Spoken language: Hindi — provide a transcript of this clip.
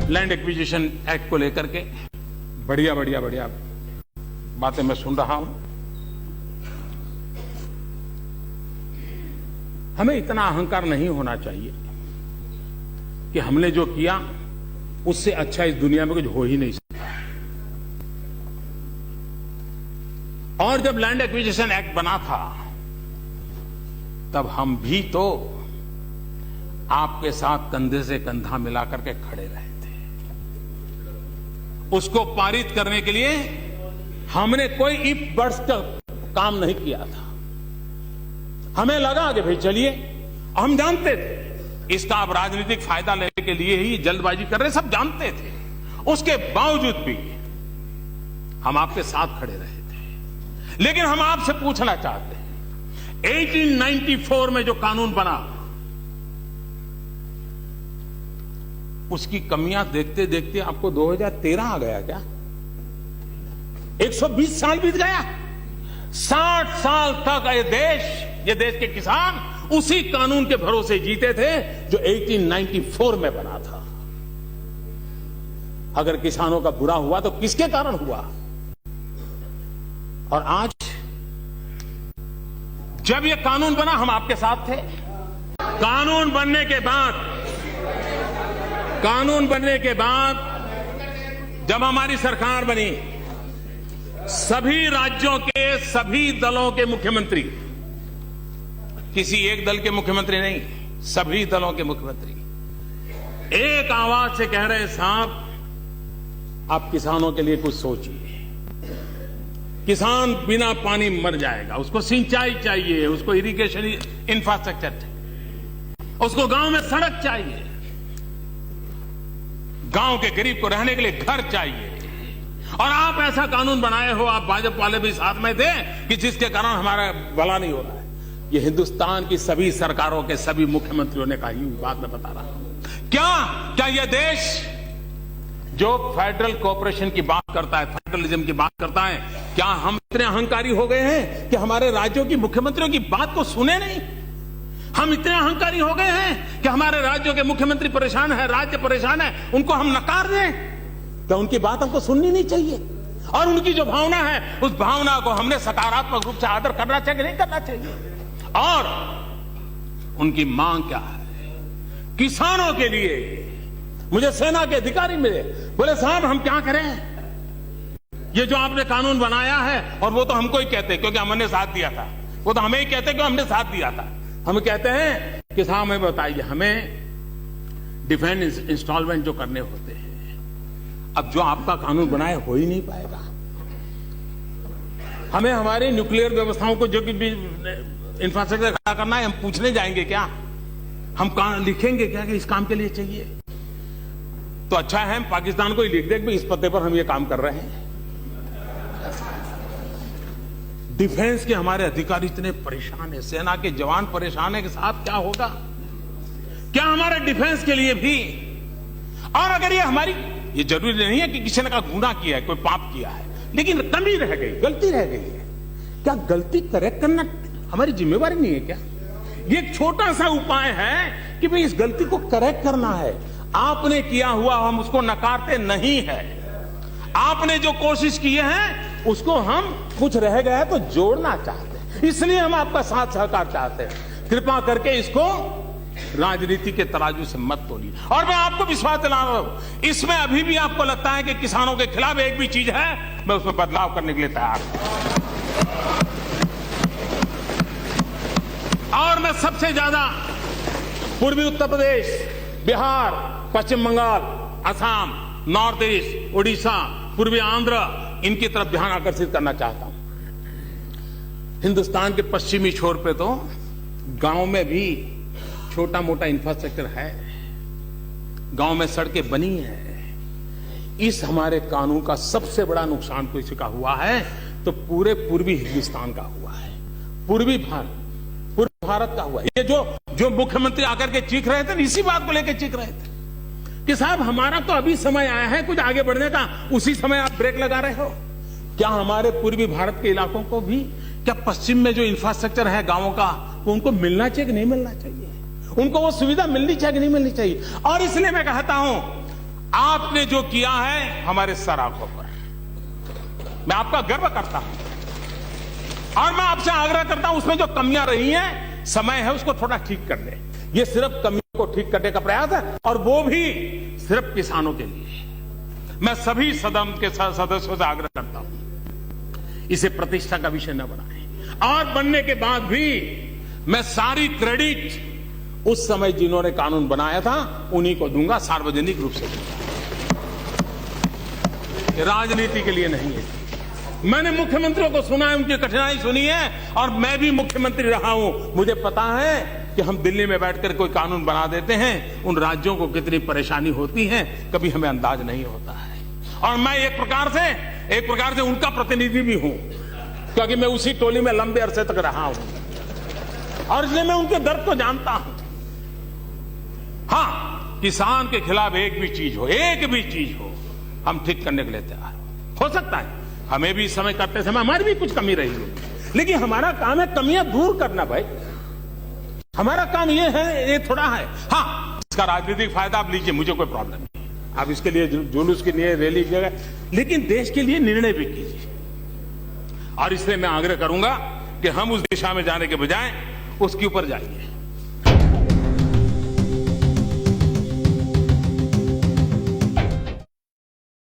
लैंड एक्विजिशन एक्ट को लेकर के बढ़िया बढ़िया बढ़िया बातें मैं सुन रहा हूं। हमें इतना अहंकार नहीं होना चाहिए कि हमने जो किया उससे अच्छा इस दुनिया में कुछ हो ही नहीं सकता। और जब लैंड एक्विजिशन एक्ट बना था तब हम भी तो आपके साथ कंधे से कंधा मिलाकर के खड़े रहे थे। उसको पारित करने के लिए हमने कोई इफ बट्स का काम नहीं किया था। हमें लगा कि भाई चलिए, हम जानते थे इसका आप राजनीतिक फायदा लेने के लिए ही जल्दबाजी कर रहे, सब जानते थे। उसके बावजूद भी हम आपके साथ खड़े रहे थे। लेकिन हम आपसे पूछना चाहते हैं, 1894 में जो कानून बना उसकी कमियां देखते देखते आपको 2013 आ गया क्या? 120 साल बीत गया। 60 साल तक ये देश के किसान उसी कानून के भरोसे जीते थे जो 1894 में बना था। अगर किसानों का बुरा हुआ तो किसके कारण हुआ? और आज जब ये कानून बना हम आपके साथ थे। कानून बनने के बाद जब हमारी सरकार बनी, सभी राज्यों के सभी दलों के मुख्यमंत्री, किसी एक दल के मुख्यमंत्री नहीं, सभी दलों के मुख्यमंत्री एक आवाज से कह रहे हैं, साहब आप किसानों के लिए कुछ सोचिए। किसान बिना पानी मर जाएगा, उसको सिंचाई चाहिए, उसको इरिगेशन इंफ्रास्ट्रक्चर चाहिए, उसको गांव में सड़क चाहिए, गांव के गरीब को रहने के लिए घर चाहिए। और आप ऐसा कानून बनाए हो, आप भाजपा वाले भी साथ में थे, कि जिसके कारण हमारा भला नहीं हो रहा है। ये हिंदुस्तान की सभी सरकारों के सभी मुख्यमंत्रियों ने कहा, ये बात मैं बता रहा हूं। क्या यह देश जो फेडरल कोऑपरेशन की बात करता है, फेडरलिज्म की बात करता है, क्या हम इतने अहंकारी हो गए हैं कि हमारे राज्यों की मुख्यमंत्रियों की बात को सुने नहीं? हम इतने अहंकारी हो गए हैं कि हमारे राज्यों के मुख्यमंत्री परेशान है, राज्य परेशान है, उनको हम नकार दें? तो उनकी बात हमको सुननी नहीं चाहिए? और उनकी जो भावना है, उस भावना को हमने सकारात्मक रूप से आदर करना चाहिए, नहीं करना चाहिए? और उनकी मांग क्या है? किसानों के लिए मुझे सेना के अधिकारी मिले, बोले साहब हम क्या करें, ये जो आपने कानून बनाया है, और वो तो हमको ही कहते क्योंकि हमने साथ दिया था, वो तो हमें ही कहते क्योंकि हमने साथ दिया था। हम कहते हैं कि साहब हमें बताइए, हमें डिफेंस इंस्टॉलमेंट जो करने होते हैं, अब जो आपका कानून बनाए हो ही नहीं पाएगा। हमें हमारी न्यूक्लियर व्यवस्थाओं को जो भी इंफ्रास्ट्रक्चर खड़ा करना है, हम पूछने जाएंगे क्या? हम लिखेंगे क्या कि इस काम के लिए चाहिए? तो अच्छा है हम पाकिस्तान को ही लिख दें कि इस पते पर हम ये काम कर रहे हैं। डिफेंस के हमारे अधिकारी इतने परेशान है, सेना के जवान परेशान है कि साहब क्या होगा? क्या हमारे डिफेंस के लिए भी? और अगर ये हमारी, ये जरूरी नहीं है कि किसी ने का गुनाह किया है, कोई पाप किया है, लेकिन कमी रह गई, गलती रह गई है, क्या गलती करेक्ट करना हमारी जिम्मेवारी नहीं है क्या? ये एक छोटा सा उपाय है कि भाई इस गलती को करेक्ट करना है। आपने किया हुआ हम उसको नकारते नहीं है, आपने जो कोशिश की है उसको हम कुछ रह गया है तो जोड़ना चाहते हैं, इसलिए हम आपका साथ सहकार चाहते हैं। कृपा करके इसको राजनीति के तराजू से मत तोलिए। और मैं आपको विश्वास दिला रहा हूं, इसमें अभी भी आपको लगता है कि किसानों के खिलाफ एक भी चीज है, मैं उसमें बदलाव करने के लिए तैयार हूं। और मैं सबसे ज्यादा पूर्वी उत्तर प्रदेश, बिहार, पश्चिम बंगाल, असम, नॉर्थ ईस्ट, उड़ीसा, पूर्वी आंध्र, इनकी तरफ ध्यान आकर्षित करना चाहता हूं। हिंदुस्तान के पश्चिमी छोर पे तो गांव में भी छोटा मोटा इंफ्रास्ट्रक्चर है, गांव में सड़कें बनी हैं। इस हमारे कानून का सबसे बड़ा नुकसान किसी का हुआ है तो पूरे पूर्वी हिंदुस्तान का हुआ है, पूर्वी भारत का हुआ है। ये जो मुख्यमंत्री आकर के चीख रहे थे, इसी बात को लेकर चीख रहे थे कि साहब हमारा तो अभी समय आया है कुछ आगे बढ़ने का, उसी समय आप ब्रेक लगा रहे हो। क्या हमारे पूर्वी भारत के इलाकों को भी, क्या पश्चिम में जो इंफ्रास्ट्रक्चर है गांवों का, वो उनको मिलना चाहिए कि नहीं मिलना चाहिए? उनको वो सुविधा मिलनी चाहिए कि नहीं मिलनी चाहिए? और इसलिए मैं कहता हूं, आपने जो किया है हमारे सर आंखों पर, मैं आपका गर्व करता हूं और मैं आपसे आग्रह करता हूं उसमें जो कमियां रही हैं, समय है उसको थोड़ा ठीक कर ले। ये सिर्फ कमियों को ठीक करने का प्रयास है और वो भी सिर्फ किसानों के लिए। मैं सभी सदन के सदस्यों से आग्रह करता हूं इसे प्रतिष्ठा का विषय न बनाएं और बनने के बाद भी मैं सारी क्रेडिट उस समय जिन्होंने कानून बनाया था उन्हीं को दूंगा, सार्वजनिक रूप से दूंगा। राजनीति के लिए नहीं है। मैंने मुख्यमंत्रियों को सुना है, उनकी कठिनाई सुनी है और मैं भी मुख्यमंत्री रहा हूं। मुझे पता है कि हम दिल्ली में बैठकर कोई कानून बना देते हैं, उन राज्यों को कितनी परेशानी होती है कभी हमें अंदाज नहीं होता है। और मैं एक प्रकार से उनका प्रतिनिधि भी हूं, क्योंकि मैं उसी टोली में लंबे अरसे तक रहा हूं और इसलिए मैं उनके दर्द को जानता हूं। हां, किसान के खिलाफ एक भी चीज हो हम ठीक करने के लिए तैयार हो सकता है हमें भी समय करते समय हमारी भी कुछ कमी रही हो, लेकिन हमारा काम है कमियां दूर करना। भाई हमारा काम ये है, ये थोड़ा है। हाँ, इसका राजनीतिक फायदा आप लीजिए, मुझे कोई प्रॉब्लम नहीं, आप इसके लिए जुलूस के लिए रैली कीजिएगा, लेकिन देश के लिए निर्णय भी कीजिए। और इसलिए मैं आग्रह करूंगा कि हम उस दिशा में जाने के बजाय उसके ऊपर जाइए।